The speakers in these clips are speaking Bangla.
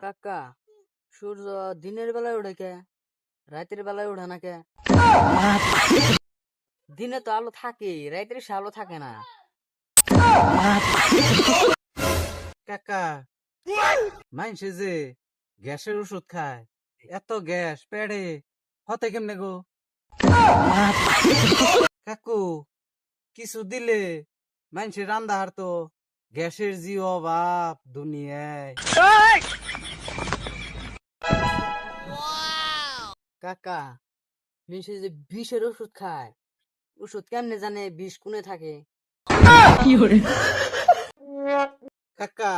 কাকা, সূর্য দিনের বেলায় ওঠে কে? রাতের বেলায় ওঠে না কে? দিনে তো আলো থাকে, রাতের সে আলো থাকে না। কাকা মাইনছে যে গ্যাসের ওষুধ খায়, এত গ্যাস পেড়ে হতে কেমনে গো? কাকু কিছু দিলে মাইনছে রান্দা হারতো, গ্যাসের জি অভাব দুনিয়ায়। কাকা, মিশে যে বিষের ওষুধ খায়, ওষুধ কেমনে জানে বিষ কোনে থাকে? কাকা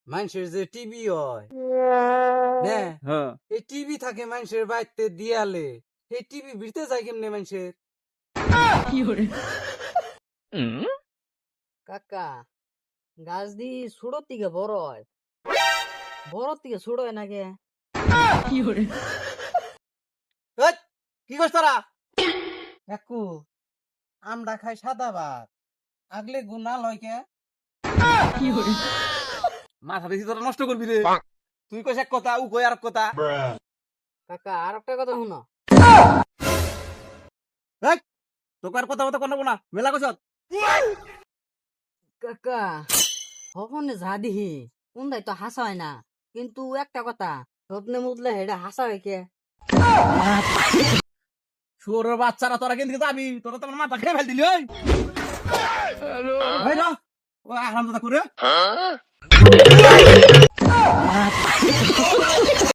মানুষের যে টিভি হয় না, এই টিভি থাকে মানুষের বাড়িতে দিয়ালে, এই টিভি ভিড়তে যায় কেমনে মানুষের? কাকা, গাছ দি ছোট থেকে বড় হয়, বড় থেকে ছোট হয় না কে? এই, কি করছ তোরা? কাকু আমরা খাই সাদা ভাত, আগলে গুনা লয় কে? মাথা বেশি তোরা নষ্ট করবি রে। তুই কইস এক কথা, ও কই আর এক কথা। কাকা, আর একটা কথা শুনো। এই, তোকে আর কথা বলতে কোন না, মেলা কইছ। কাকা, হপনে যা দিহি কোনটাই তো হাসা হয় না, কিন্তু একটা কথা, স্বপ্নে মুতলে হেডা হাসা হয় কে? শুয়োরের বাচ্চারা তোরা কিন্তু যাবি, তোরা তো আমার মাথা খেয়ে ফেল দিলি। ওই ভাই রা, ও আরাম করে